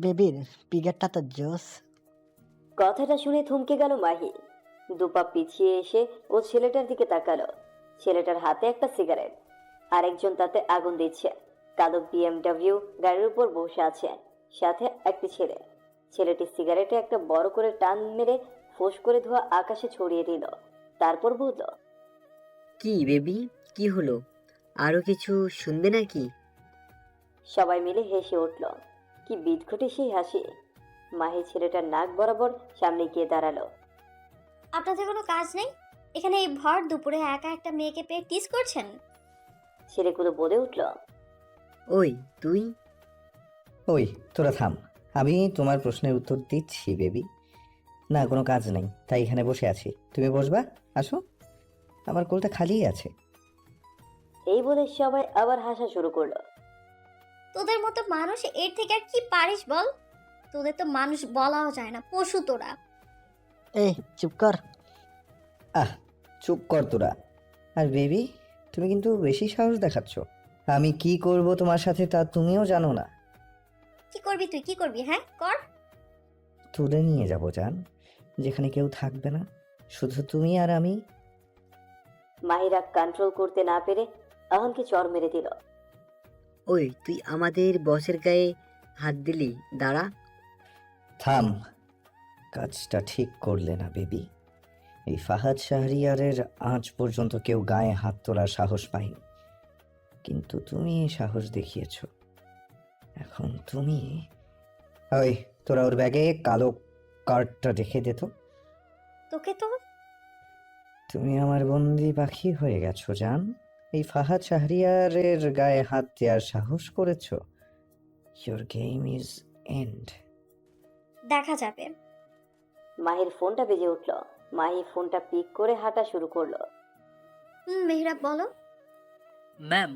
বেবির পিগারটা তো জোস। কথাটা শুনে থমকে গেল মাহি। দুপা পিছিয়ে এসে ও ছেলেটার দিকে তাকালো। ছেলেটার হাতে একটা সিগারেট, আরেকজন তাতে আগুন দিচ্ছে। কালো বিএমডব্লিউ গাড়ির উপর বসে আছে, সাথে একটি ছেলে। ছেলেটি সিগারেটে একটা বড় করে টান মেরে ফোঁস করে ধোঁয়া আকাশে ছড়িয়ে দিল। তারপর বলল, কি বেবি, কি হলো? আরো কিছু শুনবে নাকি? সবাই মিলে হেসে উঠল। কি বিদঘটে সেই হাসি! মাহি ছেলেটার নাক বরাবর সামনে গিয়ে দাঁড়ালো। আপনাদের কোনো কাজ নেই? এখানে এই ভর দুপুরে একা একটা মেয়েকে পেয়ে টিজ করছেন? ছেলেগুলো বলে উঠল, ওই তুই? ওই তোরা থাম, আমি তোমার প্রশ্নের উত্তর দিচ্ছি বেবি। না, কোনো কাজ নেই, তাই এখানে বসে আছি। তুমি বসবা? আসো, আমার কোলটা খালিই আছে। এই বলে সবাই আবার হাসা শুরু করলো। তোদের মতো মানুষ এর থেকে আর কি পারিস বল? তোদের তো মানুষ বলাও যায় না, পশু তোরা। এই চুপ কর। আহ, চুপ কর তোরা। আর বেবি, তুমি কিন্তু বেশি সাহস দেখাচ্ছ। আমি কি করব তোমার সাথে তা তুমিও জানো না। কি করবি তুই, কি করবি? হ্যাঁ কর। তুলে নিয়ে যাব জান, যেখানে কেউ থাকবে না, শুধু তুমি আর আমি। মাহিরা কন্ট্রোল করতে না পেরে আহানকে চড় মেরে দিল। ওই তুই আমাদের বসের গায়ে হাত দিলি, দাঁড়া। থাম, কাজটা ঠিক করলে না বেবি। এই ফাহাদ শাহরিয়ারের আজ পর্যন্ত কেউ গায়ে হাত তোলার সাহস পায়নি, কিন্তু তুমি এই সাহস দেখিয়েছ। এখন তুমি ওই তোরা ওর ব্যাগে কালো কার্ডটা রেখে দে তো। তোকে তো তুমি আমার বন্দি পাখি হয়ে গেছো জান। এই ফাহাদ শাহরিয়ারের গায়ে হাত দেওয়ার সাহস করেছো। Your game is end. দেখা যাবে। মাহির ফোনটা বেজে উঠল। মাহি ফোনটা পিক করে হাঁটা শুরু করলো। মেহরাব বলো। ম্যাম,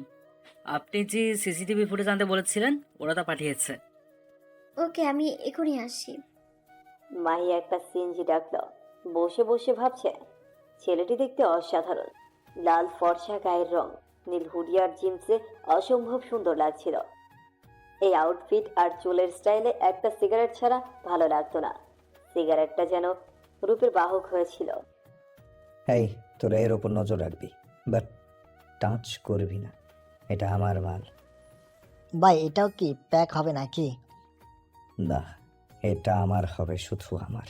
আপনি যে সিসিটিভি ফুটেজ আনতে বলেছিলেন ওরা তা পাঠিয়েছে। ওকে, আমি এখনই আসছি। মাহি একটা সিএনজি ডাকলো। বসে বসে ভাবছে, ছেলেটি দেখতে অসাধারণ। লাল ফর্সা গায়ের রং, নীল হুডিয়ার জিন্সে অসম্ভব সুন্দর লাগছিল। এই আউটফিট আর চুলের স্টাইলে একটা সিগারেট ছাড়া ভালো লাগতো না। সিগারেটটা যেন রূপের বাহক হয়েছিল। এই, তোরা এর ওপর নজর রাখবি, বাট টাচ করবি না। এটা আমার মাল। ভাই এটাও কি প্যাক হবে নাকি? না, এটা আমার হবে, শুধু আমার।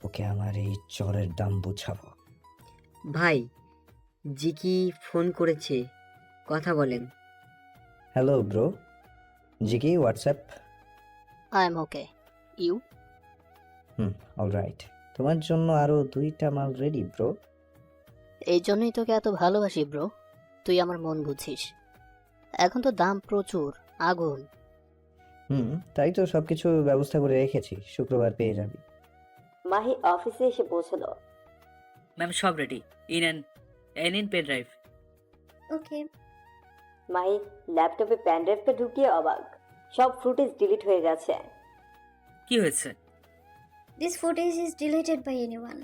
ওকে আমার এই চরের দাম বুঝাবো। ভাই, জিকি ফোন করেছে, কথা বলেন। Hello bro. জিকি, WhatsApp? I am okay, you? Alright. তোমার জন্য আরো 2টা মাল রেডি ব্রো। এই জন্যই তোকে এত ভালোবাসি ব্রো, তুই আমার মন বুঝিস। এখন তো দাম প্রচুর, আগুন। তাই তো সবকিছু ব্যবস্থা করে রেখেছি, শুক্রবার পেয়ে যাবি। মাহি অফিসে এসে পৌঁছলো। ম্যাম সব রেডি, ইন পেন ড্রাইভ। ওকে। মাহি ল্যাপটপে প্যানড্রাইভটা ঢুকিয়ে অবাক। সব ফুটেজ ডিলিট হয়ে গেছে। কি হয়েছে? This footage is deleted by anyone.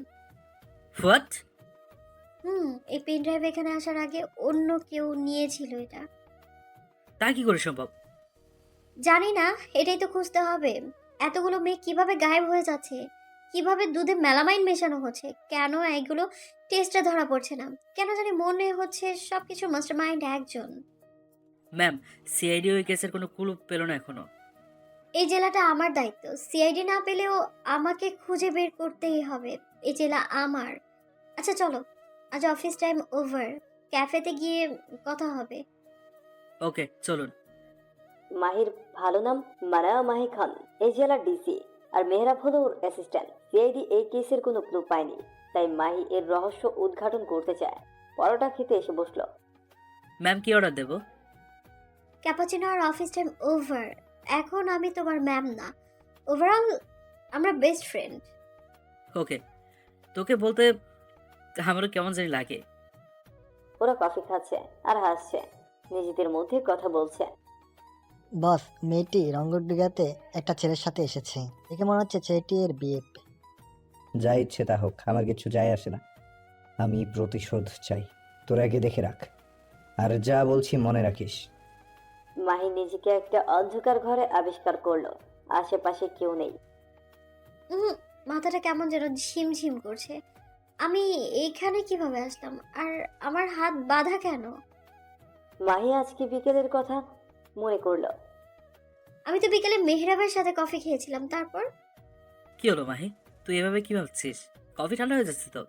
What? এই পেন ড্রাইভ এখানে আসার আগে অন্য কেউ নিয়েছিল এটা। তা কি করে সম্ভব? জানি না, এটাই তো খুঁজতে হবে। এতগুলো মেয়ে কিভাবে গায়েব হয়ে যাচ্ছে? কিভাবে দুধে মেলামাইন মেশানো হচ্ছে? কেন এগুলো টেস্টে ধরা পড়ছে না? কেন জানি মনে হচ্ছে সবকিছু মাস্টারমাইন্ড একজন। ম্যাম, সিআইডি ওই কেসের কোনো ক্লু পেল না এখনো। এই জেলাটা আমার দায়িত্ব। সিআইডি না পেলেও আমাকে খুঁজে বের করতেই হবে। এই জেলা আমার। আচ্ছা চলো, আজ অফিস টাইম ওভার, ক্যাফেতে গিয়ে কথা হবে। ওকে, চলুন। মাহির ভালো নাম মানা মাহি খান, এই জেলার ডিসি, আর মেহরাব হলো ওর অ্যাসিস্ট্যান্ট। সিআইডি এই কেসের কোনো ক্লু পায়নি, তাই মাহি এর রহস্য উদ্ঘাটন করতে চায়। পরোটা খেতে এসে বসলো। ম্যাম, কি অর্ডার দেবো? ক্যাপাচিনো আর অফিস টাইম ওভার। এখন আমি তোমার ম্যাম না, ওভারঅল আমরা বেস্ট ফ্রেন্ড। ওকে, তোকে বলতে আমারও কেমন জানি লাগে। ওরা কফি খাচ্ছে আর হাসছে, নিজেদের মধ্যে কথা বলছে। বস, মেয়েটি রঙ্গডিগাতে একটা ছেলের সাথে এসেছে। একে মনে হচ্ছে ছেলেটি এর বিয়ে। যা ইচ্ছে তা হোক, আমার কিছু যায় আসে না। আমি প্রতিশোধ চাই। তোরা আগে দেখে রাখ, আর যা বলছি মনে রাখিস। মাহি নিজেকে একটা অন্ধকার ঘরে আবিষ্কার করলো। আশেপাশে কেউ নেই। উম, মাথাটা কেমন যেন ঝিমঝিম করছে। আমি এইখানে কিভাবে আসলাম? আর আমার হাত বাঁধা কেন? মাহি আজকে বিকেলের কথা মনে করলো। আমি তো বিকেলে মেহরাবের সাথে কফি খেয়েছিলাম, তারপর? কি হলো মাহি, তুই এভাবে কি ভাবছিস? কফি ঠান্ডা হয়ে যাচ্ছে তো।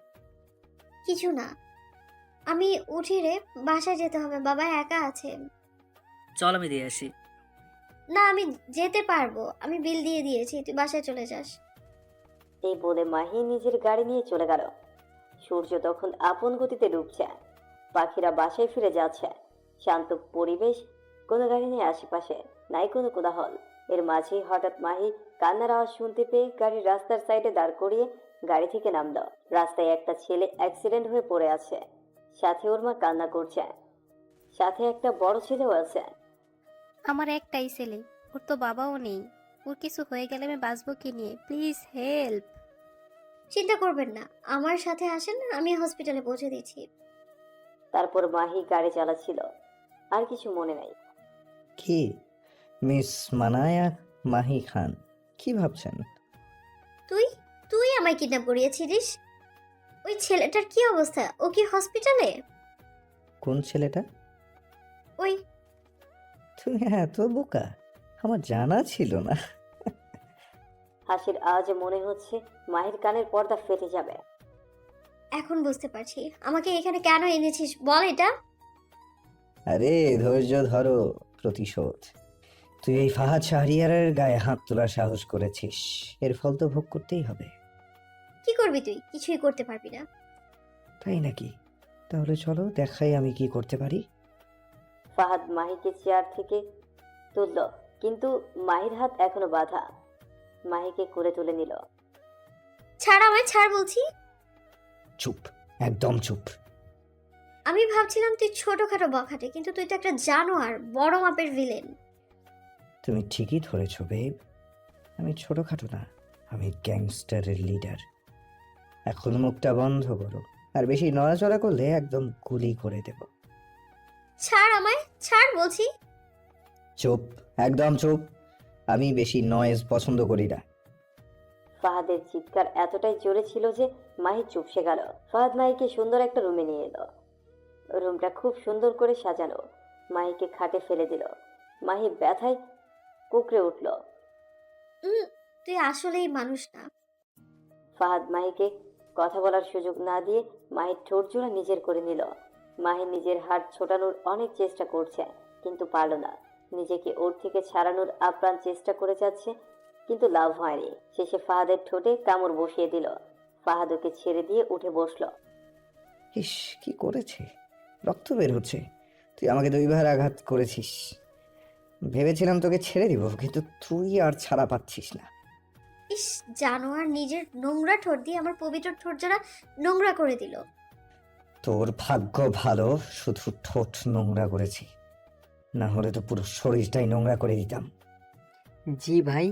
কিছু না। আমি উঠি রে, বাসায় যেতে হবে, বাবা একা আছে। চল আমি দিয়ে আসি। না, আমি যেতে পারবো, আমি বিল দিয়ে দিয়েছি, তুই বাসায় চলে যাস। এই বলে মাহি নিজের গাড়ি নিয়ে চলে গেল। সূর্য তখন আপন গতিতে ডুবছে, পাখিরা বাসায় ফিরে যাচ্ছে। শান্ত পরিবেশ, কোনো গাড়ি নেই আশেপাশে, নাই কোনো কোলাহল। এর মাঝেই হঠাৎ মাহি কান্নার আওয়াজ শুনতে পেয়ে গাড়ির রাস্তার সাইডে দাঁড় করিয়ে গাড়ি থেকে নামলো। রাস্তায় একটা ছেলে অ্যাক্সিডেন্ট হয়ে পড়ে আছে, সাথে ওর মা কান্না করছে, সাথে একটা বড় ছেলেও আছে। আমার একটাই ছেলে, ওর তো বাবাও নেই। ওর কিছু হয়ে গেলে আমি বাঁচবো কি নিয়ে? Please help. চিন্তা করবেন না, আমার সাথে আসেন, আমি হসপিটালে পৌঁছে দিচ্ছি। তারপর মাহি গাড়ি চালাচ্ছিল, আর কিছু মনে নাই। কি মিস মানায়া মাহি খান, কি ভাবছেন? তুই তুই আমায় কিডন্যাপ করিয়েছিলিস? ওই ছেলেটার কি অবস্থা? ও কি হসপিটালে? কোন ছেলেটা? ওই তুমি এত বোকা, আমার জানা ছিল না। হাসির আওয়াজে মনে হচ্ছে মাহির কানের পর্দা ফেটে যাবে। এখন বুঝতে পারছি আমাকে এখানে কেন এনেছিস, বল এটা। আরে ধৈর্য ধরো, প্রতিশোধ। তুই এই ফাহাদ শাহরিয়ারের গায়ে হাত তোলার সাহস করেছিস, এর ফল তো ভোগ করতেই হবে। কি করবি তুই? কিছুই করতে পারবি না। তাই নাকি? তাহলে চলো দেখাই আমি কি করতে পারি। ফাহাদ মাহিকে চেয়ার থেকে তুলল, কিন্তু মাহির হাত এখনো বাঁধা। মাহিকে করে তুলে নিল। ছাড় আমায়, ছাড় বলছি। চুপ, একদম চুপ। আমি ভাবছিলাম তুই ছোটখাটো বখাটে, কিন্তু তুই তো একটা জানোয়ার, বড় মাপের ভিলেন। তুমি ঠিকই ধরেছ বেব, আমি ছোটখাটো না, আমি গ্যাংস্টারের লিডার। এখন মুখটা বন্ধ করো, আর বেশি নড়াচড়া করলে একদম গুলি করে দেব। ছাড় আমায়, ছাড় বলছি। চুপ, একদম চুপ। আমি বেশি নয়েজ পছন্দ করি না। ফাহাদের চিৎকার এতটাই জোরে ছিল যে মাহি চুপসে গেল। ফাহাদ মাহিকে সুন্দর একটা রুমে নিয়ে এলো। রুমটা খুব সুন্দর করে সাজানো। মাহিকে খাটে ফেলে দিল। মাহি ব্যথায় কুকড়ে উঠল। তুই আসলেই মানুষ না। ফাহাদ মাহিকে কথা বলার সুযোগ না দিয়ে মাহির ঠোঁট জোড়া নিজের করে নিল। মাহি নিজের হাত ছোটানোর অনেক চেষ্টা করছে, কিন্তু পারল না। নিজেকে ওর থেকে ছাড়ানোর আপ্রাণ চেষ্টা করে যাচ্ছে, কিন্তু লাভ হয়নি। শেষে ফাহাদের ঠোঁটে কামড় বসিয়ে দিল। ফাহাদ ওকে ছেড়ে দিয়ে উঠে বসলো। ইস, কি করেছে? রক্ত বের হচ্ছে। তুই আমাকে দুইবার আঘাত করেছিস। ভেবেছিলাম তোকে ছেড়ে দিব, কিন্তু তুই আর ছাড়া পাচ্ছিস না। ইস, জানোয়ার, নিজের নোংরা ঠোঁট দিয়ে আমার পবিত্র ঠোঁট জোড়া নোংরা করে দিল। তোর ভাগ্য ভালো, শুধু ঠোঁট নোংরা করেছি, না হলে তো পুরো শরীরটাই নোংরা করে দিতাম। জি ভাই।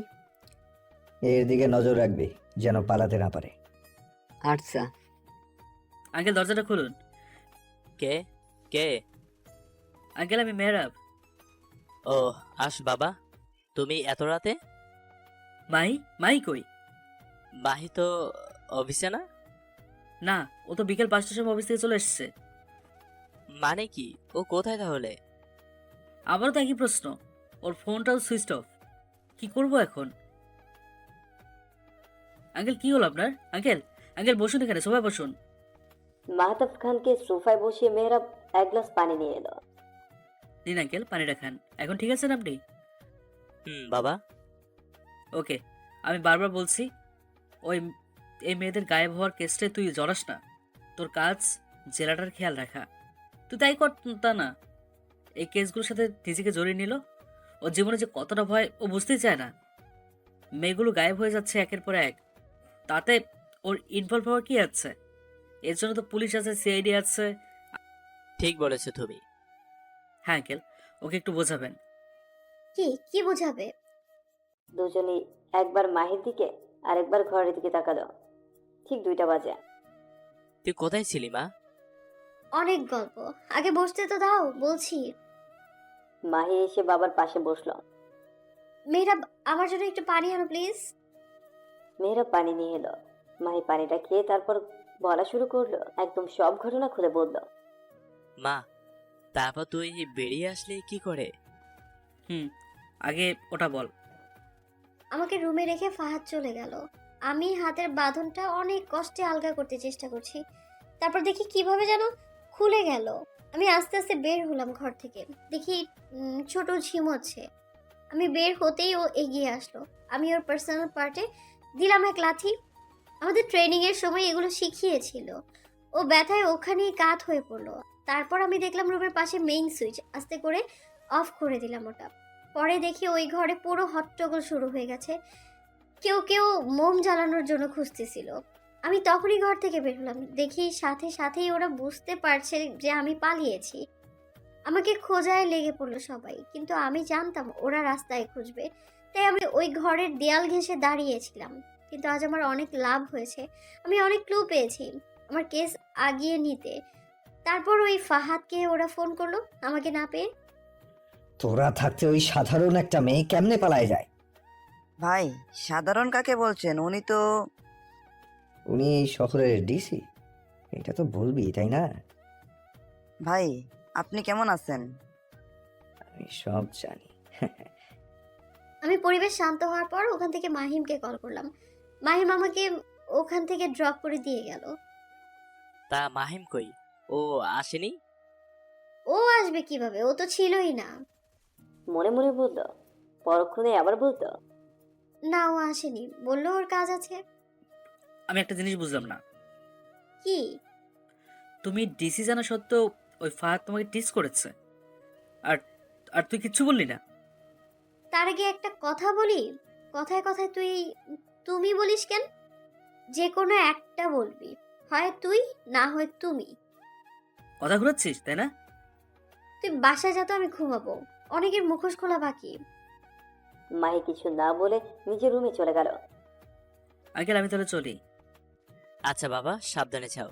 এর দিকে নজর রাখবি যেন পালাতে না পারে। আচ্ছা। আঙ্কেল দরজাটা খুলুন। কে কে? আঙ্কেল আমি মেহরাব। ও, আস বাবা। তুমি এত রাতে? মাহি, মাহি কই? মাহি তো অফিসে না। না, ও তো বিকেল 5টার সময় অফিস থেকে চলে এসেছে। মানে কি, ও কোথায় তাহলে? আবারও তো একই প্রশ্ন। ওর ফোনটাও সুইচ অফ। কি করব এখন? আঙ্কেল কি হলো আপনার? আঙ্কেল, আঙ্কেল বসুন এখানে, সবাই বসুন। মাহতাব খানকে সোফায় বসিয়ে মেহরাব এক গ্লাস পানি নিয়ে এলো। নিন আঙ্কেল, পানিটা খান। এখন ঠিক আছেন আপনি? বাবা। ওকে, আমি বারবার বলছি, এই মেয়েদের গায়েব হওয়ার কেসটায় তুই জড়াস না। তোর কাজ জেলাটার খেয়াল রাখা। তুই তাই কর তা না। এই কেসগুলোর সাথে নিজেকে জড়িয়ে নিল। ওর জীবনে যে কতটা ভয় ও বুঝতেই চায় না। মেয়েগুলো গায়েব হয়ে যাচ্ছে একের পর এক, তাতে ওর ইনভলভ হওয়ার কি আছে? এর জন্য তো পুলিশ আছে, সিআইডি আছে। ঠিক বলেছো তুমি। হ্যাঁ আঙ্কেল, ওকে একটু বোঝাবেন। কি কি বোঝাবে? দুজনেই একবার মাহির দিকে আর একবার ঘরের দিকে তাকালো। ঠিক 2টা বাজে। তুই কোথায় ছিলি মা? অনেক গল্প, আগে বসতে তো দাও বলছি। মাহি এসে বাবার পাশে বসলো। মেহরাব, আমার জন্য একটু পানি আনো প্লিজ। মেহরাব পানি নিয়ে এলো। মাহি পানিটা খেয়ে তারপর বলা শুরু করলো, একদম সব ঘটনা খুলে বলল। মা, তারপর তুই বেরিয়ে আসলি কি করে? আগে ওটা বল। আমাকে রুমে রেখে ফাহাদ চলে গেল। আমি হাতের বাঁধনটা অনেক কষ্টে আলগা করতে চেষ্টা করছি, তারপর দেখি কিভাবে যেন খুলে গেল। আমি আস্তে আস্তে বের হলাম ঘর থেকে। দেখি ছোট ঝিমোচ্ছে। আমি বের হতেই ও এগিয়ে আসলো। আমি ওর পার্সোনাল পার্টে দিলাম এক লাথি। আমাদের ট্রেনিং এর সময় এগুলো শিখিয়েছিল। ও ব্যথায় ওখানেই কাত হয়ে পড়লো। তারপর আমি দেখলাম রুমের পাশে মেইন সুইচ, আস্তে করে অফ করে দিলাম ওটা। পরে দেখি ওই ঘরে পুরো হট্টগোল শুরু হয়ে গেছে। কেউ কেউ মোম জ্বালানোর জন্য খুঁজতেছিল। আমি তখনই ঘর থেকে বের হলাম। দেখি সাথে সাথেই ওরা বুঝতে পারছে যে আমি পালিয়েছি। আমাকে খোঁজায় লেগে পড়লো সবাই, কিন্তু আমি জানতাম ওরা রাস্তায় খুঁজবে, তাই আমি ওই ঘরের দেয়াল ঘেঁষে দাঁড়িয়েছিলাম। কিন্তু আজ আমার অনেক লাভ হয়েছে। আমি অনেক ক্লু পেয়েছি আমার কেস আগিয়ে নিতে। তারপর ওই ফাহাদকে ওরা ফোন করলো আমাকে না পেয়ে। তোরা থাকতে ওই সাধারণ একটা মেয়ে কেমনে পালায় যায়? ভাই, সাধারণ কাকে বলছেন? উনি এই শহরের ডিসি, এটা তো বলবি তাই না? ভাই, আপনি কেমন আছেন? আমি সব জানি। আমি পরিবেশ শান্ত হওয়ার পর ওখান থেকে মাহিমকে কল করলাম। মাহিম আমাকে ওখান থেকে ড্রপ করে দিয়ে গেল। তা মাহিম কই? ও আসেনি? ও আসবে কিভাবে? ও তো ছিলই না। মনে মনে বলল, পরক্ষণে আবার বলতো, না, ও আসেনি, বললো ওর কাজ আছে। আমি একটা জিনিস বুঝলাম না। কি? তুমি ডিসি জানা সত্ত্বেও ওই ফাহাদ তোমাকে টিস করেছে, আর আর তুই কিচ্ছু বললি না? তার আগে একটা কথা বলি। কথায় কথায় তুই তুমি বলিস কেন? যে কোনো একটা বলবি, হয় তুই না হয় তুমি। কথা ঘুরাচ্ছিস তাই না? তুই বাসায় যা তো, আমি ঘুমাবো। অনেকের মুখোশ খোলা বাকি। মাহি কিছু না বলে নিজের রুমে চলে গেল। আঙ্কেল, আমি তাহলে চলি। আচ্ছা বাবা, সাবধানে যাও।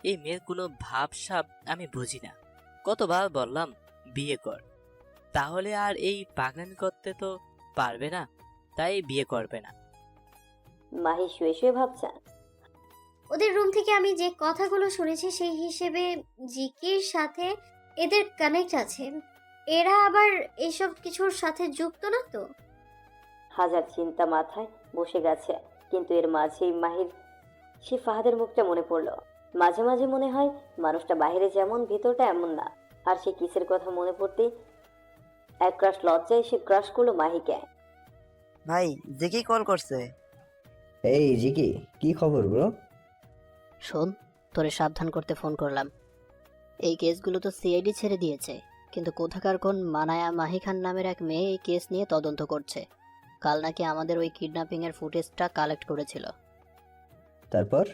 এই মেয়ের কোনো ভাব সাব আমি বুঝি না। কতবার বললাম বিয়ে কর, তাহলে আর এই পাগলামি করতে তো পারবে না, তাই বিয়ে করবে না। মাহি শুয়ে শুয়ে ভাবছে, ওদের রুম থেকে আমি যে কথাগুলো শুনেছি সেই হিসেবে জিকির সাথে এদের কানেক্ট আছে। এরা আবার এসব কিছুর সাথে যুক্ত না তো? হাজার চিন্তা মাথায় বসে গেছে, কিন্তু এর মাঝেই মাহির সে ফাহাদের মুখটা মনে পড়লো। মাঝে মাঝে মনে হয় মানুষটা বাইরে যেমন ভিতরটা এমন না। আর সে কিসের কথা মনে পড়তেই এক ক্রাশ লজ্জায় সে ক্রাশ করলো মাহিকে। ভাই, জেকি কল করছে। এই জিকি, কি খবর ব্রো? শোন, তোরে সাবধান করতে ফোন করলাম। এই কেসগুলো তো সিআইডি ছেড়ে দিয়েছে, কিন্তু কোথাকার কোন মানায়া মাহি খান নামের এক মেয়ে এই কেস নিয়ে তদন্ত করছে। কাল নাকি আমাদের ওই কিডন্যাপিং এর ফুটেজটা কালেক্ট করেছিল। তারপর?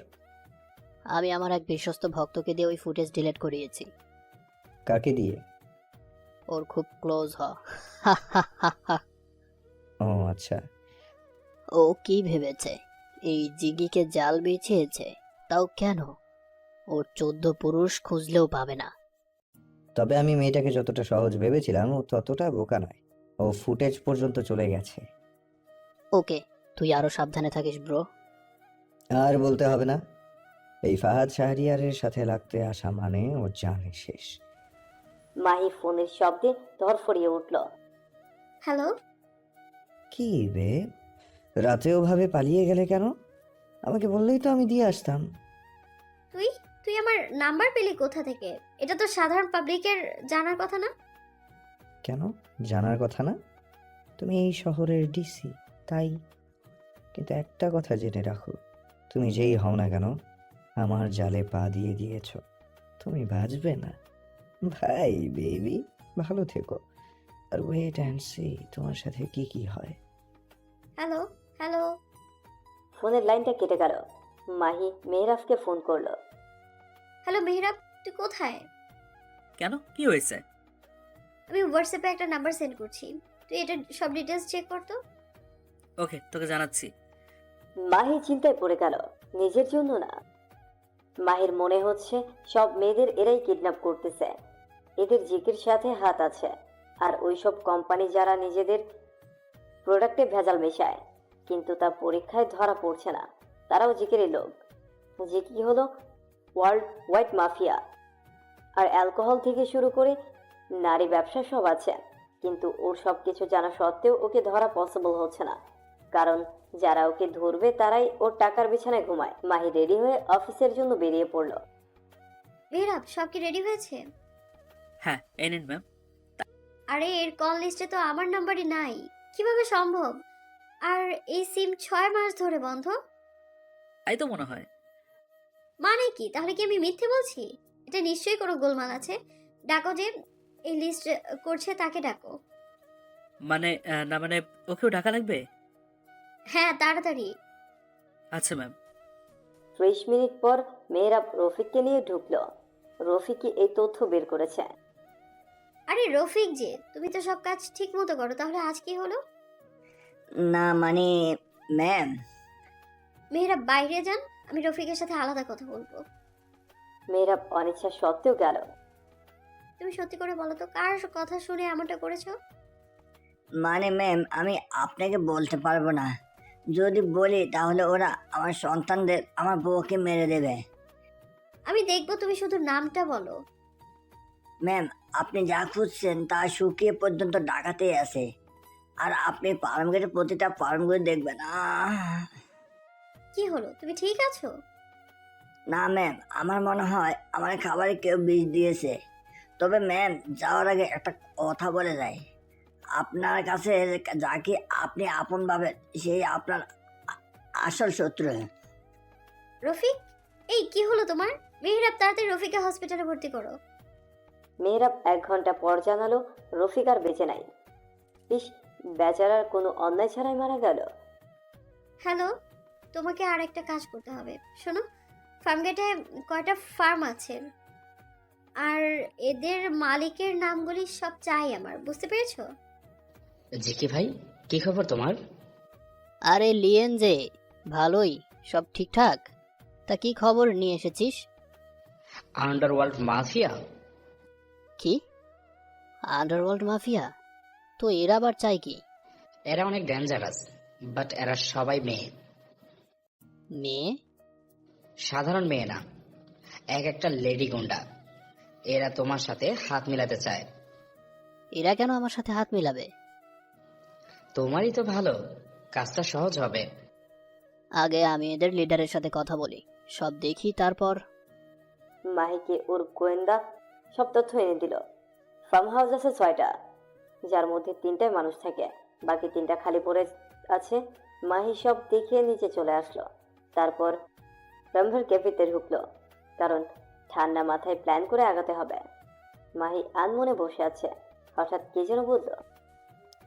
আমি আমার এক বিশ্বস্ত ভক্তকে দিয়ে ওই ফুটেজ ডিলিট করিয়েছি। কাকে দিয়ে? ওর খুব ক্লোজ হ। ও আচ্ছা। ও কি ভেবেছে এই জিগিকে জাল বিছিয়েছে? তাও কেন? ওর 14 পুরুষ খুঁজলেও পাবে না। তবে আমি মেয়েটাকে যতটা সহজ ভেবেছিলাম ও ততটা বোকা নয়। ও ফুটেজ পর্যন্ত চলে গেছে। ওকে, তুই আরো সাবধানে থাকিস ব্রো। আর বলতে হবে না, এই ফাহাদ শাহরিয়ারের সাথে লাগতে আসা মানে ওর জানে শেষ। মাহি ফোনের শব্দে ধরফড়িয়ে উঠল। হ্যালো? কি বে, রাতে ওভাবে পালিয়ে গেলে কেন? আমাকে বললেই তো আমি দিয়ে আসতাম। তুই তুই আমার নাম্বার পেলি কোথা থেকে? এটা তো সাধারণ পাবলিকের জানার কথা না। কেন জানার কথা না? তুমি এই শহরের ডিসি, তাই। কিন্তু একটা কথা জেনে রাখো, তুমি যেই হও না কেন, আমার জালে পা দিয়ে দিয়েছ, তুমি বাঁচবে না। ভাই বেবি, ভালো থেকো। আর ওয়েট অ্যান্ড সি তোমার সাথে কি কি হয়। Hello hello. ফোনের লাইনটা কেটে গেল। মাহি মেহরাফকে ফোন করলো। হ্যালো মেহরাব, তুই কোথায়? কেন, কি হয়েছে? আমি হোয়াটসঅ্যাপে একটা নাম্বার সেন্ড করছি, তুই এটা সব ডিটেলস চেক কর তো। ওকে, তোকে জানাচ্ছি। মাহি চিন্তায় পড়ে গেল, নিজের জন্য না। মাহির মনে হচ্ছে সব মেয়েদের এরাই কিডন্যাপ করতেছে। এদের জিকির সাথে হাত আছে। আর ওইসব কোম্পানি যারা নিজেদের প্রোডাক্টে ভেজাল মেশায়, কিন্তু তা পরীক্ষায় ধরা পড়ছে না। তারাও জিকেরই লোক। জিকি হলো ওয়ার্ল্ড ওয়াইড মাফিয়া, আর অ্যালকোহল থেকে শুরু করে নারী ব্যবসা সব আছে। কিন্তু ওর সব কিছু জানা সত্ত্বেও ওকে ধরা পসিবল হচ্ছে না, কারণ যারা ওকে ধরবে তারাই ওর টাকার বিছানায় ঘুমায়। মাহি রেডি হয়ে অফিসের জন্য বেরিয়ে পড়লো। মেহরাব, সব কি রেডি হয়েছে? হ্যাঁ, এই নিন ম্যাম। আরে এর কল লিস্টে তো আমার নাম্বারই নাই, কিভাবে সম্ভব? আর এই সিম 6 মাস ধরে বন্ধ। তাই তো মনে হয়। মানে কি? তাহলে কি আমি মিথ্যে বলছি? এটা নিশ্চয়ই কোনো গোলমাল আছে। ডাকো, যে এই লিস্ট করছে তাকে ডাকো। মানে না, মানে ওকেও ঢাকা লাগবে? হ্যাঁ, তাড়াতাড়ি। আচ্ছা ম্যাম। 30 মিনিট পর মেহরাব রফিককে নিয়ে ঢুকলো। রফিকই এই তথ্য বের করেছে। আরে রফিক, যে তুমি তো সব কাজ ঠিক মতো করো, তাহলে আজ কি হলো? না মানে ম্যাম, মেহরাব বাইরে যান, আমি রফিকের সাথে আলাদা কথা বলবো। মেহরাব অনিচ্ছা সত্ত্বেও গেল। তুমি সত্যি করে বলো তো, কার কথা শুনে এমনটা করেছো? মানে ম্যাম আমি আপনাকে বলতে পারবো না। যদি বলি তাহলে ওরা আমার সন্তানদের, আমার বউকে মেরে দেবে। আমি দেখবো, তুমি শুধু নামটা বলো। ম্যাম আপনি যা খুঁজছেন তা শুকিয়ে পর্যন্ত ডাকাতেই আছে। আর আপনি ফার্মগেটের প্রতিটা ফার্মগুলো দেখবেন। কি হলো, তুমি ঠিক আছো? না ম্যাম, আমার মনে হয় আমার খাবারে কেউ বিষ দিয়েছে। তবে ম্যাম যাওয়ার আগে একটা কথা বলে যায়, আপনার কাছে যাকে আপনি আপন ভাবেন সেই আপনার আসল শত্রু। রফিক, এই কি হলো তোমার? মেহরাব, তাড়াতাড়ি রফিককে হসপিটালে ভর্তি করো। মেহরাব 1 ঘন্টা পর জানালো রফিক আর বেঁচে নাই। ইস, বেচারার কোনো অন্যায় ছাড়াই মারা গেল। হ্যালো, তোমাকে আর একটা কাজ করতে হবে। শোনো, ফার্মগেটে কয়টা ফার্ম আছে, আর এদের মালিকের নামগুলি সব চাই আমার, বুঝতে পেরেছো? জিকি ভাই, কি খবর তোমার? আরে লিয়েন, যে ভালোই, সব ঠিকঠাক। তা কি খবর নিয়ে এসেছিস? Underworld mafia. কি আন্ডারওয়ার্ল্ড মাফিয়া? তো এরা আবার চাই কি? এরা অনেক ডেঞ্জারাস, বাট এরা সবাই মেয়ে। মেয়ে? সাধারণ মেয়ে না, এক একটা লেডি গুন্ডা। এরা তোমার সাথে হাত মিলাতে চায়। এরা কেন আমার সাথে হাত মিলাবে? তোমারই তো ভালো, কাজটা সহজ হবে। আগে আমি এদের লিডারের সাথে কথা বলি, সব দেখি তারপর। মাহিকে ওর গোয়েন্দা সব তথ্য এনে দিল। ফার্ম হাউস আছে 6টা, যার মধ্যে 3টায় মানুষ থাকে, বাকি 3টা খালি পড়ে আছে। মাহি সব দেখে নিচে চলে আসলো। তারপর রমভের ক্যাফেতে ঢুকলো, কারণ ঠান্ডা মাথায় প্ল্যান করে আগাতে হবে। মাহি আনমনে বসে আছে, হঠাৎ কে যেন বলল,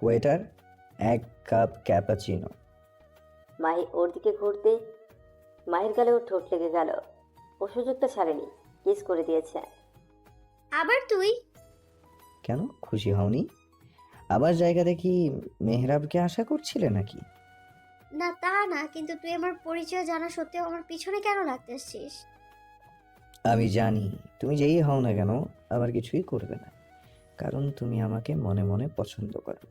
ওয়েটার 1 কাপ ক্যাপাচিনো। মাহি ওর দিকে ঘুরতেই মাহির গালে ওর ঠোঁট লেগে গেল। ও সুযোগটা ছাড়েনি, কিস করে দিয়েছে। আবার তুই? কেন খুশি হওনি? আবার জায়গা দেখি মেহরাবকে আশা করছিলে নাকি? না তা না, কিন্তু তুই আমার পরিচয় জানা সত্ত্বেও আমার পিছনে কেন লাগতে আসছিস? আমি জানি তুমি যেই হও না কেন আবার কিছুই করবে না, কারণ তুমি আমাকে মনে মনে পছন্দ করো।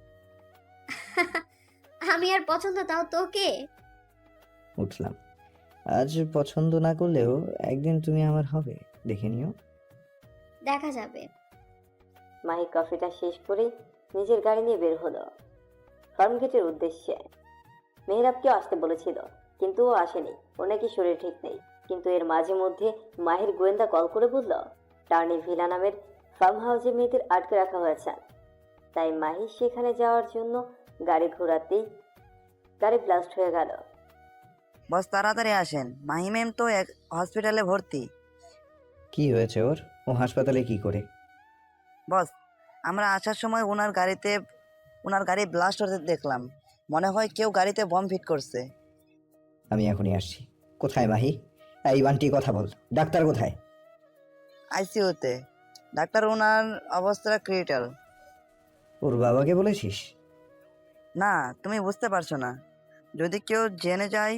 আমি আর পছন্দ, তাও তোকে? উঠলাম, আজ পছন্দ না করলেও একদিন তুমি আমার হবে, দেখে নিও। দেখা যাবে। মাহি কফিটা শেষ করে নিজের গাড়ি নিয়ে বের হলো ফার্ম গেটের উদ্দেশ্যে। মেহরাবকেও আসতে বলেছিল, কিন্তু ও আসেনি, ওর নাকি শরীর ঠিক নেই। কিন্তু এর মাঝে মধ্যে মাহির গোয়েন্দা কল করে বলল, টার্নি ভিলা নামের ফার্ম হাউসে মেয়েদের আটকে রাখা হয়েছে। তাই মাহি সেখানে যাওয়ার জন্য গাড়ি ঘোরাতেই গাড়ি ব্লাস্ট হয়ে গেল। বস তাড়াতাড়ি আসেন, মাহি ম্যাম তো এক হসপিটালে ভর্তি। কি হয়েছে ওর? ও হাসপাতালে কি করে? বস, আমরা আসার সময় ওনার গাড়ি ব্লাস্ট হতে দেখলাম। মনে হয় কেউ গাড়িতে বম ফিট করছে। আমি এখনই আসছি। কোথায় মাহি? এই বান্টি কথা বল, ডাক্তার কোথায়? আইসিইউতে। ডাক্তার, ওনার অবস্থা ক্রিটিক্যাল। ওর বাবাকে বলেছিস? না, তুমি বুঝতে পারছো না। যদি কেউ জেনে যায়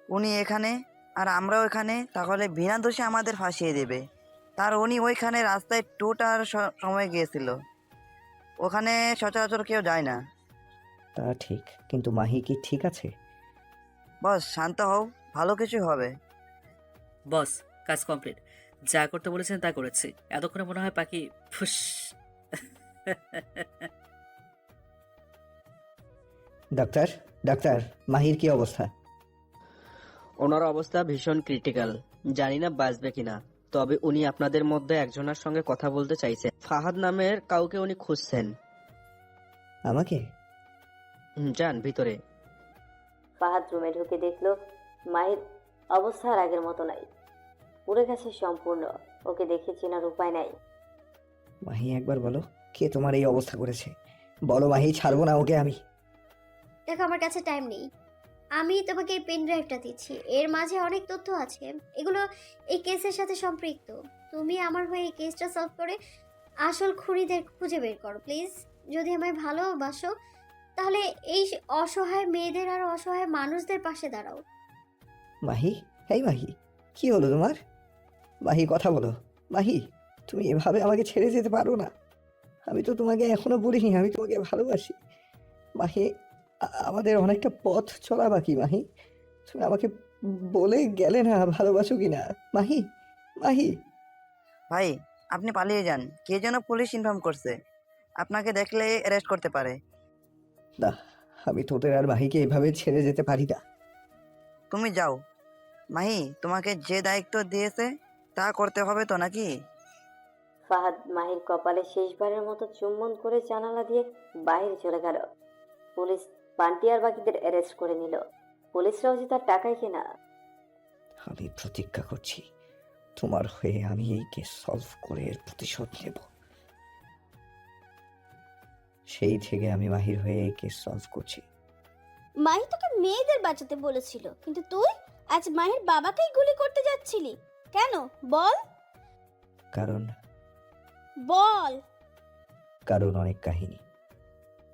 উনি এখানে আর আমরাও এখানে, তাহলে বিনা দোষে আমাদের ফাঁসিয়ে দেবে। তার উনি ওইখানে রাস্তায় টুটার সময় গিয়েছিল, ওখানে সচরাচর কেউ যায় না। তা ঠিক, কিন্তু মাহি কি ঠিক আছে? বস শান্ত হও, ভালো কিছু হবে। বস, কাজ কমপ্লিট। যা করতে বলেছেন তা করেছি। এতক্ষণে মনে হয় পাখি ফুস। ডাক্তার, ডাক্তার, মাহির কি অবস্থা? ওনার অবস্থা ভীষণ ক্রিটিক্যাল, জানি না বাঁচবে কিনা। তবে উনি আপনাদের মধ্যে একজনের সঙ্গে কথা বলতে চাইছেন। ফাহাদ নামের কাউকে উনি খুঁজছেন। আমাকে? যান ভিতরে। ফাহাদ রুমে ঢুকে দেখলো মাহির অবস্থা আর আগের মতো নাই, পুড়ে গেছে সম্পূর্ণ। ওকে দেখে চেনার উপায় নাই। মাহি, একবার বলো, কে তোমার এই অবস্থা করেছে? বলো মাহি, ছাড়বো না ওকে আমি। দেখো, আমার কাছে টাইম নেই। আমি তোমাকে এই পেন ড্রাইভটা দিচ্ছি, এর মাঝে অনেক তথ্য আছে। এগুলো এই কেসের সাথে সম্পৃক্ত। তুমি আমার হয়ে এই কেসটা সলভ করে আসল খুনিদের খুঁজে বের করো প্লিজ। যদি আমায় ভালোবাসো তাহলে এই অসহায় মেয়েদের আর অসহায় মানুষদের পাশে দাঁড়াও। মাহি, এই মাহি, কি হলো তোমার? মাহি, কথা বলো। মাহি, তুমি এভাবে আমাকে ছেড়ে যেতে পারো না। আমি তো তোমাকে এখনো বলিনি আমি তোমাকে ভালোবাসি। মাহি, আমাদের অনেকটা পথ চলা বাকি। মাহি, তুমি আমাকে বলে গেলে না ভালোবাসো কিনা। মাহি, মাহি। ভাই, আপনি পালিয়ে যান, কে যেন পুলিশ ইনফর্ম করছে, আপনাকে দেখলে অ্যারেস্ট করতে পারে। না, আমি তোদের আর মাহিকে এভাবে ছেড়ে যেতে পারি না। তুমি যাও মাহি, তোমাকে যে দায়িত্ব দিয়েছে তা করতে হবে তো নাকি? ফাহাদ মাহির কপালে শেষবারের মতো চুম্বন করে জানালা দিয়ে বাইরে চলে গেল। পুলিশ পান্টি আর বাকিদের অ্যারেস্ট করে নিল। পুলিশরাও যে তার টাকায় কেনা। আমি প্রতিজ্ঞা করছি, তোমার হয়ে আমি এই কেস সলভ করে এর প্রতিশোধ নেব। সেই থেকে আমি মাহির হয়ে এই কেস সলভ করছি। মাহি তোকে মেয়েদের বাঁচাতে বলেছিল, কিন্তু তুই আজ মাহির বাবাকেই গুলি করতে যাচ্ছিলি কেন? বল কারণ বল। কারণ অনেক কাহিনী।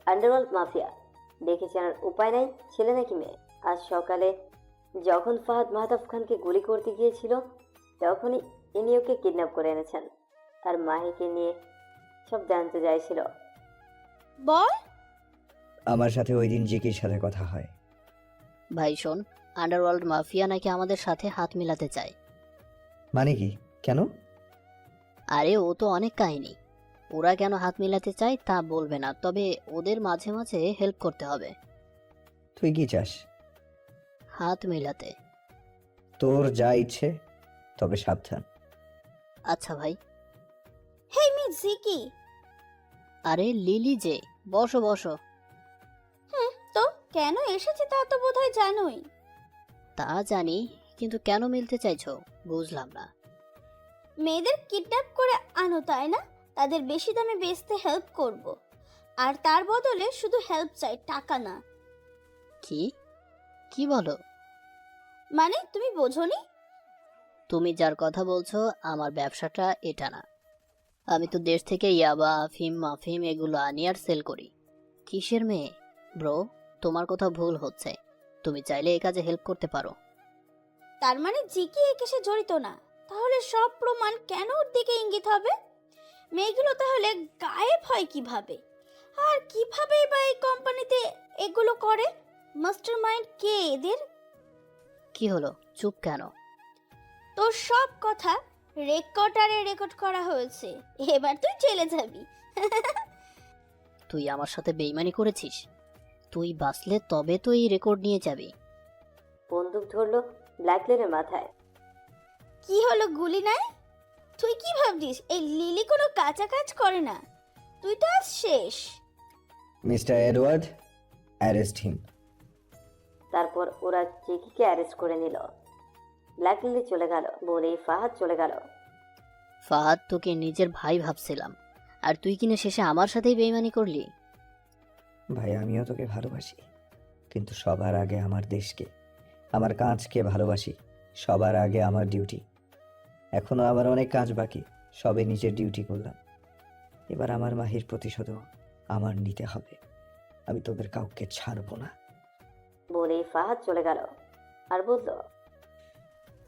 আন্ডারওয়ার্ল্ড মাফিয়া দেখে চেনার উপায় নাই, ছেলে নাকি মেয়ে। আজ সকালে যখন ফাহাদ মাহতাব খানকে গুলি করতে গিয়েছিল তখনই ইনি ওকে কিডন্যাপ করে এনেছেন আর মাহিকে নিয়ে সব জানতে চাইছিল। বল। আমার সাথে ওই দিন জিকির সাথে কথা হয়। ভাই শোন, আন্ডারওয়ার্ল্ড মাফিয়া নাকি আমাদের সাথে হাত মিলাতে চায়। মানে কি? কেন? আরে ও তো অনেক কাহিনী। ওরা কেন হাত মিলাতে চায় তা বলবে না, তবে ওদের মাঝে মাঝে হেল্প করতে হবে। তুই কি চাস? হাত মিলাতে। তোর যা ইচ্ছে, তবে সাবধান। আচ্ছা ভাই। হেই মি জিকি। আরে লিলি যে, বসো বসো। তো কেন এসেছে তা তো বোধহয় জানোই। তা জানি, কিন্তু কেন মিলতে চাইছো বুঝলাম না। মেয়েদের কিডন্যাপ করে আনো তাই না? তাদের বেশি দামে বেচতে হেল্প করব, আর তার বদলে শুধু হেল্প চাই, টাকা না। কি কি বলো? মানে তুমি বোঝোনি? তুমি যার কথা বলছো আমার ব্যবসাটা এটা না। আমি তো দেশ থেকে ইয়াবা, আফিম, মাফিম এগুলো আনি আর সেল করি। কিসের মেয়ে ব্রো? তোমার কথা ভুল হচ্ছে। তুমি চাইলে এই কাজে হেল্প করতে পারো। তার মানে জিকি এই কেসে জড়িত না? তাহলে সব প্রমাণ কেন ওর দিকে ইঙ্গিত হবে? মেয়েগুলো তাহলে গায়েব হয় কিভাবে? আর কিভাবে বা এই কোম্পানিতে এগুলো করে? মাস্টারমাইন্ড কে এদের? কি হলো, চুপ কেন? তোর সব কথা রেকর্ডারে রেকর্ড করা হয়েছে, এবার তুই জেলে যাবি। তুই আমার সাথে বেইমানি করেছিস? তুই বাঁচলে তবে তো এই রেকর্ড নিয়ে যাবি। বন্দুক ধরলো ব্ল্যাকলেনের মাথায়। কি হলো, গুলি নাই? তুই কি ভাবছিস এই লিলি কোনো কাঁচা কাজ করে না? তুই তো আজ শেষ। Mister Edward, arrest him. তারপর ওরা জিকিকে অ্যারেস্ট করে নিল। ব্ল্যাক লিলি চলে গেল বলেই ফাহাদ চলে গেল। ফাহাদ, তোকে নিজের ভাই ভাবছিলাম, আর তুই কিনা শেষে আমার সাথেই বেইমানি করলি। ভাই, আমিও তোকে ভালোবাসি, কিন্তু সবার আগে আমার দেশকে, আমার কাজকে ভালোবাসি। সবার আগে আমার ডিউটি। এখনো আমার অনেক কাজ বাকি, সবে নিজের ডিউটি করলাম। এবার আমার মাহির প্রতিশোধও আমার নিতে হবে। আমি তোদের কাউকে ছাড়বো না। বলেই ফাহাদ চলে গেল আর বলল,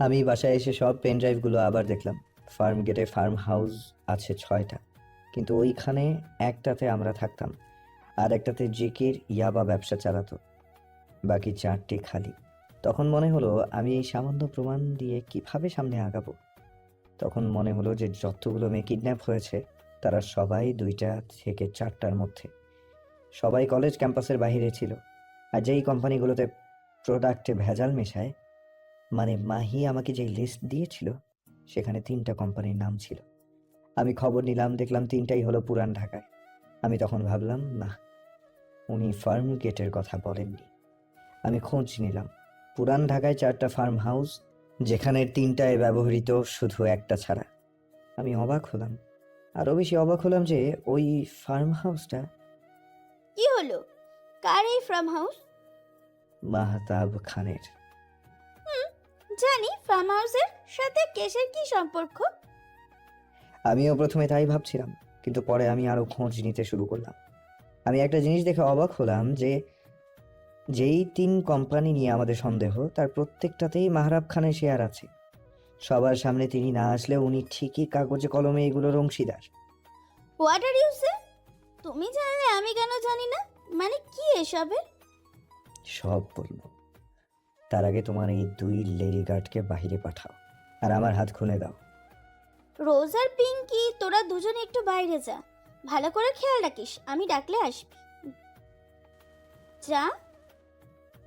আমি বাসায় এসে সব পেন ড্রাইভগুলো আবার দেখলাম। ফার্ম গেটে ফার্ম হাউস আছে 6টা, কিন্তু ওইখানে একটাতে আমরা থাকতাম, আর একটাতে জিকির ইয়াবা ব্যবসা চালাতো, বাকি 4টি খালি। তখন মনে হলো আমি এই সামান্য প্রমাণ দিয়ে কিভাবে সামনে আগাবো। তখন মনে হলো যে যতগুলো মেয়ে কিডন্যাপ হয়েছে তারা সবাই 2টা থেকে 4টার মধ্যে, সবাই কলেজ ক্যাম্পাসের বাইরে ছিল। আর যেই কোম্পানিগুলোতে প্রোডাক্টে ভেজাল মেশায়, মানে মাহি আমাকে যেই লিস্ট দিয়েছিল সেখানে 3টা কোম্পানির নাম ছিল। আমি খবর নিলাম, দেখলাম 3টাই হলো পুরান ঢাকায়। আমি তখন ভাবলাম না, উনি ফার্ম গেটের কথা বলেননি। আমি খোঁজ নিলাম পুরান ঢাকায় 4টা ফার্ম হাউস, যেখানে 3টায় ব্যবহৃত শুধু একটা ছাড়া। আমি অবাক হলাম, আরও বেশি অবাক হলাম যে ওই ফার্ম হাউসটা কি হলো? কার এই ফার্ম হাউস? মাহতাব খানের। জানি, ফার্ম হাউসের সাথে কেসের কি সম্পর্ক? আমিও প্রথমে তাই ভাবছিলাম, কিন্তু পরে আমি আরো খোঁজ নিতে শুরু করলাম। আমি একটা জিনিস দেখে অবাক হলাম যে যেই 3 কোম্পানি নিয়ে আমাদের সন্দেহ, তার প্রত্যেকটাতেই মাহরাব খানের শেয়ার আছে। সবার সামনে তিনি না আসলে উনি ঠিকই কাগজে কলমে এগুলোর অংশীদার। হোয়াট আর ইউ সে? তুমি জানলে আমি কেন জানি না? মানে কি এসবের? সব বলবো, তার আগে তোমার এই 2 লেডি গার্ডকে বাইরে পাঠাও আর আমার হাত খুলে দাও। রোজ আর পিঙ্কি, তোরা দুজনে একটু বাইরে যা, ভালো করে খেয়াল রাখিস, আমি ডাকলে আসবি। যা।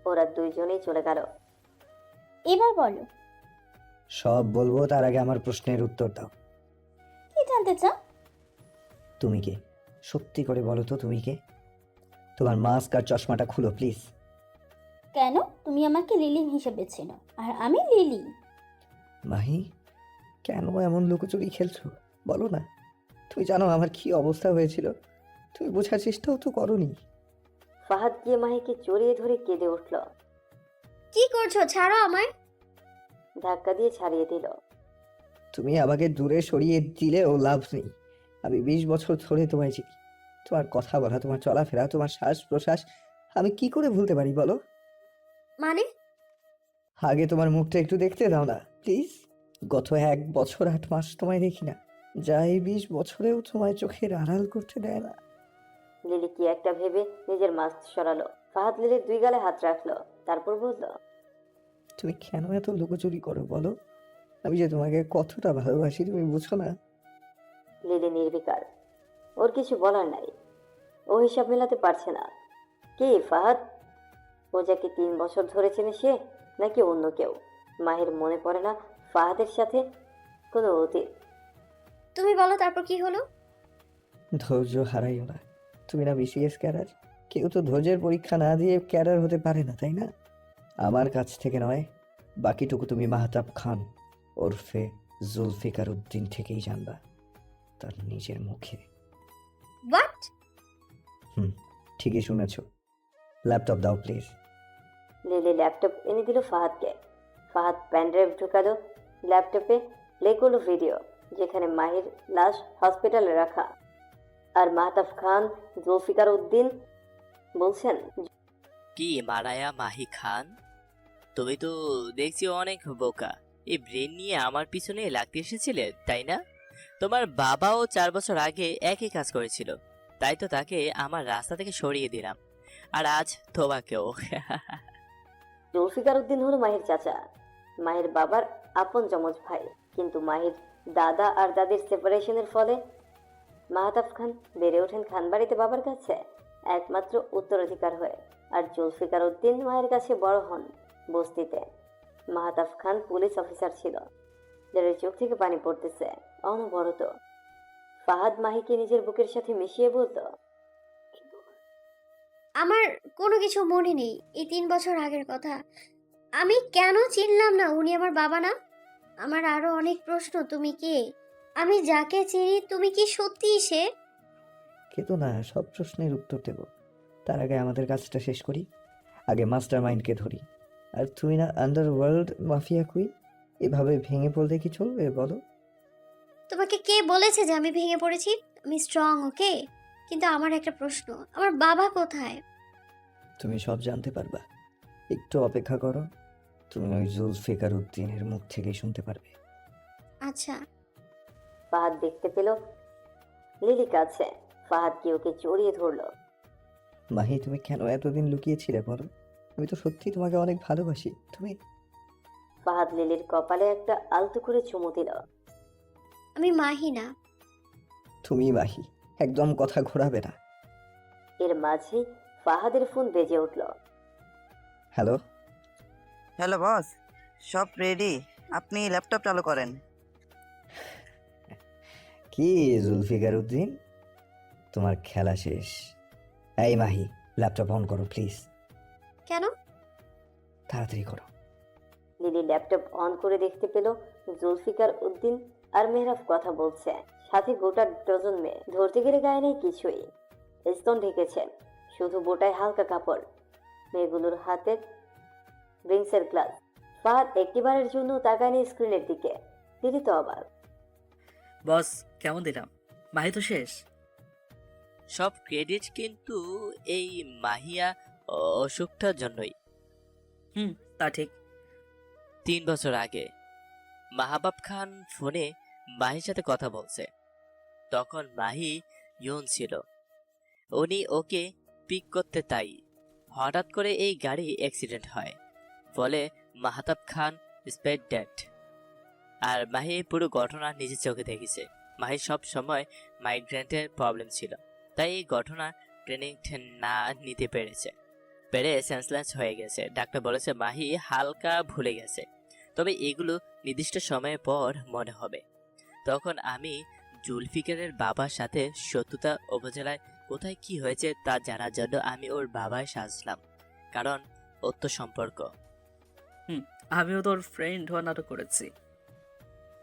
ওরা দুইজনেই চলে গেল। এবার বলো, সব বলবো, তার আগে আমার প্রশ্নের উত্তর দাও। কি জানতে চাও? তুমি কে? সত্যি করে বলো তো, তুমি কে? তোমার মাস্ক আর চশমাটা খুলো প্লিজ। কেন তুমি আমাকে লিলি হিসেবে চেনো আর আমি লিলি? মাহি, কেন এমন লুকোচুরি খেলছো? বলো না। তুমি জানো আমার কি অবস্থা হয়েছিল? তুমি বোঝার চেষ্টাও তো করোনি। ফাহাদ গিয়ে মাহিকে জড়িয়ে ধরে কেঁদে উঠল। কি করছো? ছাড়ো আমায়। ধাক্কা দিয়ে ছাড়িয়ে দিল। তুমি আমাকে দূরে সরিয়ে দিলেও লাভ নেই। আমি 20 বছর ধরে তোমায় চিনি। তোমার কথা বলা, তোমার চলাফেরা, তোমার শ্বাস প্রশ্বাস আমি কি করে ভুলতে পারি বলো? মানে? আগে তোমার মুখটা একটু দেখতে দাও না প্লিজ। গত 1 বছর 8 মাস তোমায় দেখি না, যা এই 20 বছরেও তোমায় চোখের আড়াল করতে দেয় না। লিলি কি একটা ভেবে নিজের মাস্ক সরালো। ফাহাদ লিলির 2 গালে হাত রাখলো, তারপর বলল, তুমি কেন এত লুকোচুরি করো বলো? আমি যে তোমাকে কতটা ভালোবাসি তুমি বুঝো না? লিলি নির্বিকার, ওর কিছু বলার নাই। ও হিসাব মেলাতে পারছে না। কে ফাহাদ? ও যাকে 3 বছর ধরে চেনে সে, নাকি অন্য কেউ? মাহির মনে পড়ে না ফাহাদের সাথে কোনো অতীত। তুমি বলো তারপর কি হলো? ধৈর্য হারাইও না। তুমি না বিসিএস ক্যাডার? কেউ তো ধৈর্যের পরীক্ষা না দিয়ে ক্যাডার হতে পারে না, তাই না? আমার কাছ থেকে নয়, বাকিটুকু তুমি মাহতাব খান ওরফে জুলফিকার উদ্দিন থেকেই জানবা, তার নিজের মুখে। হোয়াট? ঠিকই শুনেছ। ল্যাপটপ দাও প্লিজ। লিলি ল্যাপটপ এনে দিল ফাহাদকে। ফাহাদ প্যানড্রাইভ ঢুকালো। ল্যাপটপে প্লে করলো ভিডিও, যেখানে মাহির লাশ হসপিটালে রাখা আর মাহতাব খান জুলফিকার উদ্দিন বলছেন, কি মারায়া মাহি খান, তুমি তো দেখছি অনেক বোকা। এই ব্রেন নিয়ে আমার পিছনে লাগতে এসেছিলে, তাই না? তোমার বাবাও 4 বছর আগে একই কাজ করেছিল, তাই তো তাকে আমার রাস্তা থেকে সরিয়ে দিলাম, আর আজ তোমাকেও। জুলফিকার উদ্দিন হলো মাহির চাচা, মাহির বাবার আপন যমজ ভাই। কিন্তু মাহির দাদা আর দাদির সেপারেশনের ফলে মাহতাব খান বেড়ে ওঠেন খানবাড়িতে বাবার কাছে একমাত্র উত্তরাধিকার হয়ে। আর জুলফিকার উদ্দিন মায়ের কাছে বড় হন বস্তিতে। মাহতাব খান পুলিশ অফিসার ছিল, যার চোখ থেকে পানি পড়তেছে অনবরত। ফাহাদ মাহিকে নিজের বুকের সাথে মিশিয়ে বলল, আমার কোনো কিছু মনে নেই। এই 3 বছর আগের কথা। আমি কেন চিনলাম না উনি আমার বাবা না? আমার আরো অনেক প্রশ্ন। তুমি কে? আমি যাকে চিনি, তুমি কি সত্যিই সে? কিন্তু না, সব প্রশ্নের উত্তর দেব। তার আগে আমাদের কাজটা শেষ করি। আগে মাস্টার মাইন্ডকে ধরি। আর তুই না আন্ডারওয়ার্ল্ড মাফিয়া কুইন, এভাবে ভেঙে পড়লে কি চলবে বলো? তোমাকে কে বলেছে যে আমি ভেঙে পড়েছি? আমি স্ট্রং, ওকে? কিন্তু আমার একটা প্রশ্ন, আমার বাবা কোথায়? তুমি সব জানতে পারবা, একটু অপেক্ষা করো। তুমি ওই জুলফিকার উদ্দিনের মুখ থেকেই শুনতে পারবে। আচ্ছা। ফাহাদ দেখতে পেল লিলি কাছে। ফাহাদ কি ওকে জড়িয়ে ধরলো। মাহি, তুমি কেন এতদিন লুকিয়েছিলে বলো? আমি তো সত্যি তোমাকে অনেক ভালোবাসি। তুমি ফাহাদ লিলির কপালে একটা আলতো করে চুমু দিল। আমি মাহি না। তুমি মাহি, একদম কথা ঘোরাবে না। এর মাঝে ফাহাদের ফোন বেজে উঠল। হ্যালো। হ্যালো বস, সব রেডি, আপনি ল্যাপটপ চালু করেন। কি জুলফিকার উদ্দিন, তোমার খেলা শেষ। এই মাহি, ল্যাপটপ অন করো প্লিজ, কেন? তাড়াতাড়ি করো। লিলি ল্যাপটপ অন করে দেখতে পেল জুলফিকার উদ্দিন আর মেহরাব কথা বলছে, সাথে গোটা ডজন মেয়ে। ধরতে গেলে গায়ে নেই কিছুই, স্তন ঢেকেছে, শুধু বোটায় হালকা কাপড়। মেয়েগুলোর হাতে ড্রিঙ্কসের গ্লাস। ফাহাদ একটিবারের জন্য তাকায়নি স্ক্রিনের দিকে। লিলি তো অবাক। বস, কেমন দিলাম? মাহি তো শেষ। সব ক্রেডিট কিন্তু এই মাহিয়া অসুখটার জন্যই। তা ঠিক। 3 বছর আগে মাহবাব খান ফোনে মাহির সাথে কথা বলছে। তখন মাহি ইয়ন ছিল। উনি ওকে পিক করতে, তাই হঠাৎ করে এই গাড়ি অ্যাক্সিডেন্ট হয়। ফলে মাহতাব খান স্পেড ডেড। আর মাহি পুরো ঘটনা নিজের চোখে দেখেছে। মাহির সব সময় মাইগ্রেন্টের প্রবলেম ছিল, তাই এই ঘটনা ট্রেনিং না নিতে পেরে সেন্সলেস হয়ে গেছে। ডাক্তার বলেছে মাহি হালকা ভুলে গেছে, তবে এগুলো নির্দিষ্ট সময়ের পর মনে হবে। তখন আমি জুলফিকারের বাবার সাথে শত্রুতা উপজেলায় কোথায় কি হয়েছে তা জানার জন্য আমি ওর বাবায় সাজলাম, কারণ ওর তো সম্পর্ক। আমিও তোর ফ্রেন্ড হওয়ার নাটক করেছি।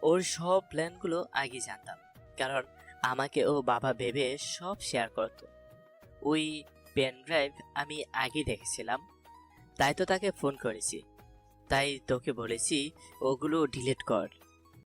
ওর সব প্ল্যানগুলো আগে জানতাম, কারণ আমাকে ও বাবা ভেবে সব শেয়ার করতো। ওই পেন ড্রাইভ আমি আগে দেখেছিলাম, তাই তো তাকে ফোন করেছি। তাই তোকে বলেছি ওগুলো ডিলিট কর।